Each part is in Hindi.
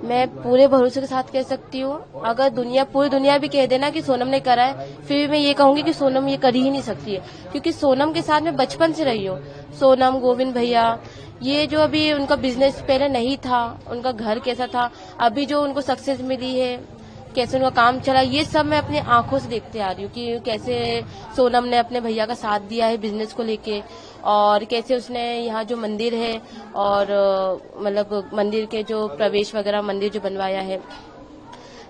मैं पूरे भरोसे के साथ कह सकती हूँ, अगर पूरी दुनिया भी कह देना कि सोनम ने करा है, फिर भी मैं ये कहूंगी कि सोनम ये कर ही नहीं सकती है, क्योंकि सोनम के साथ मैं बचपन से रही हूँ। सोनम, गोविंद भैया, ये जो अभी उनका बिजनेस पहले नहीं था, उनका घर कैसा था, अभी जो उनको सक्सेस मिली है, कैसे उनका काम चला, ये सब मैं अपनी आंखों से देखते आ रही हूँ कि कैसे सोनम ने अपने भैया का साथ दिया है बिजनेस को लेके, और कैसे उसने यहाँ जो मंदिर है और मतलब मंदिर के जो प्रवेश वगैरह मंदिर जो बनवाया है,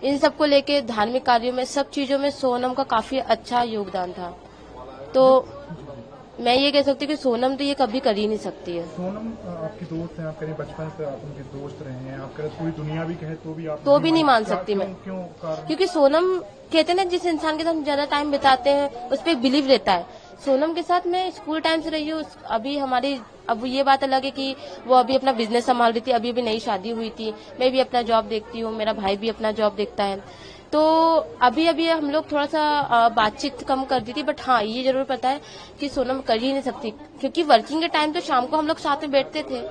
इन सब को लेके धार्मिक कार्यों में, सब चीजों में सोनम का काफी अच्छा योगदान था। तो मैं ये कह सकती हूँ कि सोनम तो ये कभी कर ही नहीं सकती है। सोनम आपकी दोस्त है, आप कह रहे बचपन से आप उनके दोस्त रहे हैं, आप कह रहे पूरी दुनिया भी कहे तो भी आप तो भी नहीं मान सकती मैं। क्यों कारण? क्योंकि सोनम कहते हैं ना, जिस इंसान के साथ हम ज्यादा टाइम बिताते हैं उस पर एक बिलीव रहता है। सोनम के साथ मैं स्कूल टाइम से रही हूँ। अभी हमारी अब ये बात अलग है कि वो अभी अपना बिजनेस संभाल रही थी, अभी अभी नई शादी हुई थी, मैं भी अपना जॉब देखती हूँ, मेरा भाई भी अपना जॉब देखता है, तो अभी अभी हम लोग थोड़ा सा बातचीत कम कर दी थी। बट हाँ, ये जरूर पता है कि सोनम कर ही नहीं सकती, क्योंकि वर्किंग के टाइम तो शाम को हम लोग साथ में बैठते थे,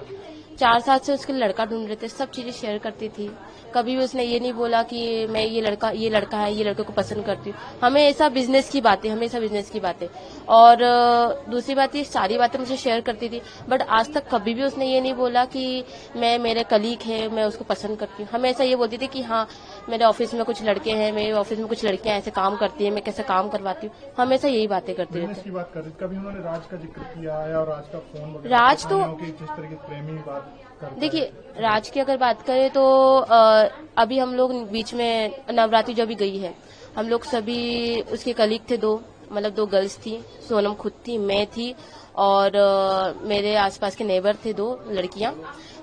4 साल से उसके लिए लड़का ढूंढ रहे थे, सब चीजें शेयर करती थी। कभी भी उसने ये नहीं बोला कि मैं ये लड़का है, ये लड़के को पसंद करती हूँ। हमेशा बिजनेस की बातें, हमेशा बिजनेस की बातें। और दूसरी बात, ये सारी बातें मुझे शेयर करती थी, बट आज तक कभी भी उसने ये नहीं बोला कि मैं, मेरे कलीग है, मैं उसको पसंद करती हूँ। हमेशा ये बोलती थी कि हाँ, मेरे ऑफिस में कुछ लड़के हैं, मेरे ऑफिस में कुछ लड़कियां ऐसे काम करती है, मैं कैसे काम करवाती हूँ, हमेशा यही बातें करती रहती है। बात कर रही, कभी उन्होंने राज का जिक्र किया है और राज का फोन वगैरह, राज तो जिस तरह की प्रेमी बात देखिए, राज की अगर बात करें तो अभी हम लोग बीच में नवरात्रि जो भी गई है, हम लोग सभी उसके कलीग थे, मतलब 2 गर्ल्स थी, सोनम खुद थी, मैं थी, और मेरे आसपास के नेबर थे 2 लड़कियां।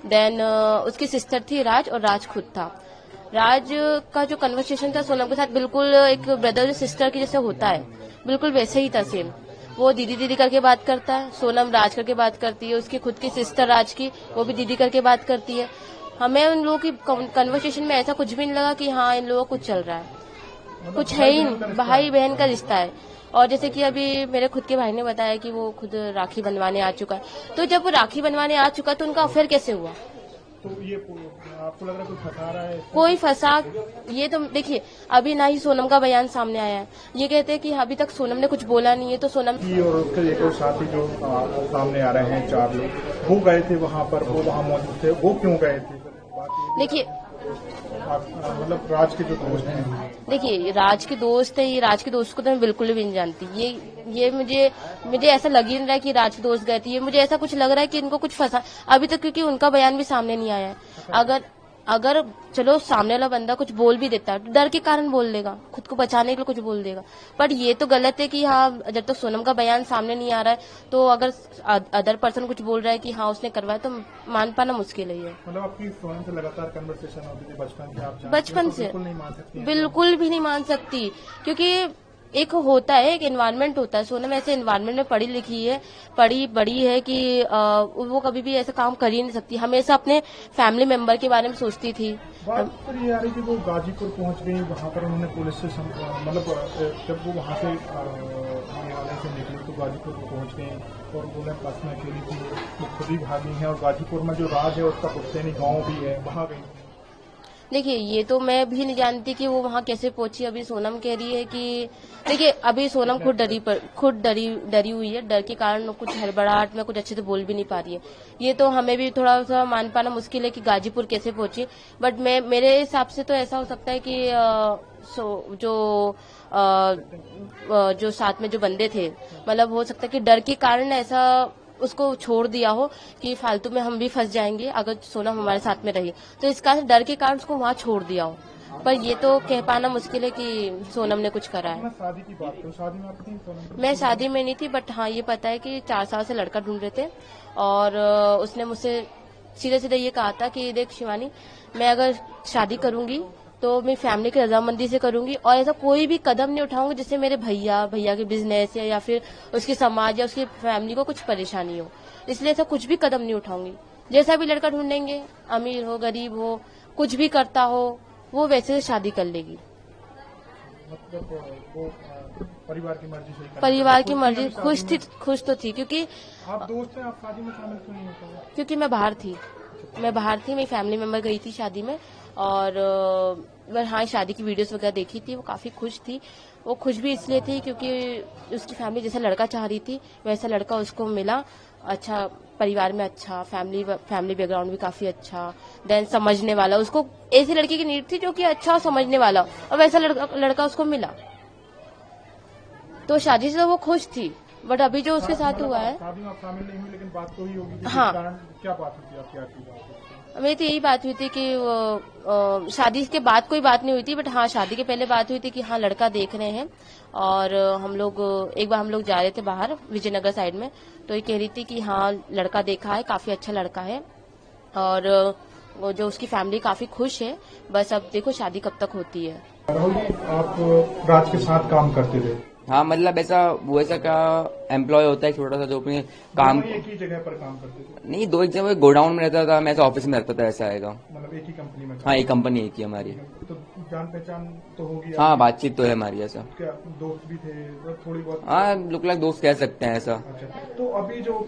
देन उसकी सिस्टर थी राज, और राज खुद था। राज का जो कन्वर्सेशन था सोनम के साथ, बिल्कुल एक ब्रदर सिस्टर की जैसे होता है, बिल्कुल वैसे ही था सेम। वो दीदी दीदी करके बात करता है, सोनम राज करके बात करती है, उसकी खुद की सिस्टर राज की, वो भी दीदी करके बात करती है। हमें उन लोगों की कन्वर्सेशन में ऐसा कुछ भी नहीं लगा कि हाँ इन लोगों को कुछ चल रहा है, कुछ है ही नहीं, भाई बहन का रिश्ता है। और जैसे कि अभी मेरे खुद के भाई ने बताया कि वो खुद राखी बनवाने आ चुका है, तो जब वो राखी बनवाने आ चुका तो उनका अफेयर कैसे हुआ? तो ये आपको लग रहा है कोई फंसा रहा है? कोई फंसा, ये तो देखिए, अभी ना ही सोनम का बयान सामने आया है, ये कहते हैं कि अभी तक सोनम ने कुछ बोला नहीं है, तो सोनम और उसके एक और साथी जो सामने आ रहे हैं 4 लोग, वो गए थे वहाँ पर, वो वहाँ मौजूद थे, वो क्यों गए थे? देखिए, मतलब राज के जो दोस्त हैं, देखिए राज के दोस्त है, ये राज के दोस्त को तो मैं बिल्कुल भी नहीं जानती। ये मुझे ऐसा लग ही नहीं रहा है कि राज के दोस्त गए थे, ये मुझे ऐसा कुछ लग रहा है कि इनको कुछ फंसा अभी तक, क्योंकि उनका बयान भी सामने नहीं आया है। अगर चलो सामने वाला बंदा कुछ बोल भी देता है तो डर के कारण बोल देगा, खुद को बचाने के लिए कुछ बोल देगा, पर ये तो गलत है कि हाँ, जब तक सोनम का बयान सामने नहीं आ रहा है, तो अगर अदर पर्सन कुछ बोल रहा है कि हाँ उसने करवाया, तो मान पाना मुश्किल है। मतलब आपकी सोनम से लगातार कन्वर्सेशन होती थी बचपन से, बिल्कुल भी नहीं मान सकती, क्योंकि एक होता है, एक एनवायरनमेंट होता है। सोनम ऐसे एनवायरनमेंट में पढ़ी लिखी है, पढ़ी बड़ी है कि वो कभी भी ऐसा काम कर ही नहीं सकती, हमेशा अपने फैमिली मेंबर के बारे में सोचती थी। बात पर ये आ रही कि वो गाजीपुर पहुंच गई, वहां पर उन्होंने पुलिस से मतलब जब वो वहां से से निकली तो गाजीपुर को पहुंच गई, और उन्हें बस में अकेली थी, वो खुद ही भागी है, और गाजीपुर में जो राज है उसका पुश्तैनी गाँव भी है, वहां गई। देखिए, ये तो मैं भी नहीं जानती कि वो वहाँ कैसे पहुंची। अभी सोनम कह रही है कि देखिए, अभी सोनम खुद डरी हुई है, डर के कारण कुछ हड़बड़ाहट में कुछ अच्छे से बोल भी नहीं पा रही है। ये तो हमें भी थोड़ा सा मान पाना मुश्किल है कि गाजीपुर कैसे पहुंची, बट मेरे हिसाब से तो ऐसा हो सकता है कि जो साथ में जो बंदे थे, मतलब हो सकता है कि डर के कारण ऐसा उसको छोड़ दिया हो कि फालतू में हम भी फंस जाएंगे अगर सोनम हमारे साथ में रही, तो इस कारण डर के कारण उसको वहाँ छोड़ दिया हो। पर ये तो कह पाना मुश्किल है कि सोनम ने कुछ करा है। शादी की बात करूं, शादी में आप थी सोनम? मैं शादी में नहीं थी, बट हाँ ये पता है कि 4 साल से लड़का ढूंढ रहे थे, और उसने मुझसे सीधे सीधे ये कहा था कि देख शिवानी, मैं अगर शादी करूंगी तो मेरी फैमिली की रजामंदी से करूंगी, और ऐसा कोई भी कदम नहीं उठाऊंगी जिससे मेरे भैया के बिजनेस या फिर उसके समाज या उसकी फैमिली को कुछ परेशानी हो, इसलिए ऐसा कुछ भी कदम नहीं उठाऊंगी। जैसा भी लड़का ढूंढेंगे, अमीर हो गरीब हो, कुछ भी करता हो, वो वैसे शादी कर लेगी। मतलब वो परिवार की मर्जी से ही करना परिवार की चाहते? मर्जी, खुद की शादी खुश तो थी क्योंकि में आप दोस्त हैं, आप शादी में शामिल क्यों नहीं होते? क्योंकि मैं बाहर थी, मेरी फैमिली मेंबर गई थी शादी में। और हाँ, शादी की वीडियोस वगैरह देखी थी, वो काफी खुश थी। वो खुश भी इसलिए थी क्योंकि उसकी फैमिली जैसा लड़का चाह रही थी वैसा लड़का उसको मिला। अच्छा परिवार में, अच्छा फैमिली बैकग्राउंड भी काफी अच्छा, देन समझने वाला। उसको ऐसी लड़की की नीड थी जो कि अच्छा और समझने वाला, और वैसा लड़का उसको मिला। तो शादी से तो वो खुश थी, बट अभी जो उसके साथ हुआ है, शादी में आप शामिल नहीं हुई, लेकिन बात तो ही होगी कि हाँ। किस कारण क्या बात हुई थी, आपकी आखिरी बात हुई थी? मेरी तो यही बात हुई थी कि शादी के बाद कोई बात नहीं हुई थी, बट हाँ शादी के पहले बात हुई थी कि हाँ लड़का देख रहे हैं। और एक बार हम लोग जा रहे थे बाहर विजयनगर साइड में, तो ये कह रही थी कि हाँ लड़का देखा है, काफी अच्छा लड़का है, और वो जो उसकी फैमिली काफी खुश है। बस अब देखो शादी कब तक होती है। राहुल जी, आप राज के साथ काम करते थे? हाँ, मतलब ऐसा का एम्प्लॉय होता है छोटा सा जो अपने काम, दोनों एक ही जगह पर काम करते थे? नहीं, दो एक जगह गोडाउन में रहता था, मैं ऐसा ऑफिस में रहता था, ऐसा आएगा। मतलब एक ही कंपनी में? हाँ, एक कंपनी एक ही हमारी। तो जान पहचान तो होगी? हाँ, बातचीत तो है हमारी ऐसा। क्या दोस्त भी थे थोड़ी बहुत? हाँ, लुक लाइक दोस्त कह सकते हैं ऐसा। अच्छा, तो अभी जो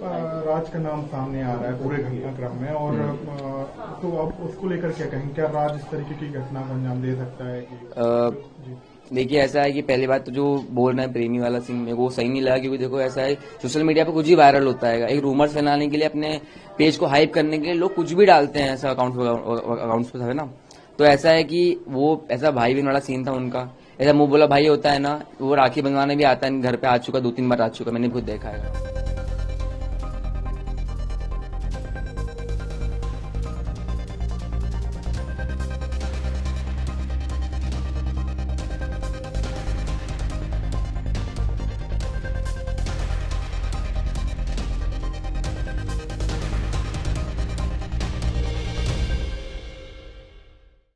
राज का नाम सामने आ रहा है पूरे घटनाक्रम में, और तो अब उसको लेकर क्या कहेंगे? क्या राज इस तरीके की घटना को अंजाम दे सकता है कि जी? देखिए, ऐसा है कि पहली बात तो जो बोल रहे हैं प्रेमी वाला सीन, मेरे को सही नहीं लगा, क्योंकि देखो ऐसा है सोशल मीडिया पे कुछ भी वायरल होता है, एक रूमर्स फैलाने के लिए, अपने पेज को हाइप करने के लिए लोग कुछ भी डालते हैं ऐसा अकाउंट्स पे, है ना। तो ऐसा है कि वो ऐसा भाई बहन वाला सीन था उनका, ऐसा मुंह बोला भाई होता है ना, वो राखी बंधवाने भी आता है, घर पे आ चुका, 2-3 बार आ चुका, मैंने खुद देखा है।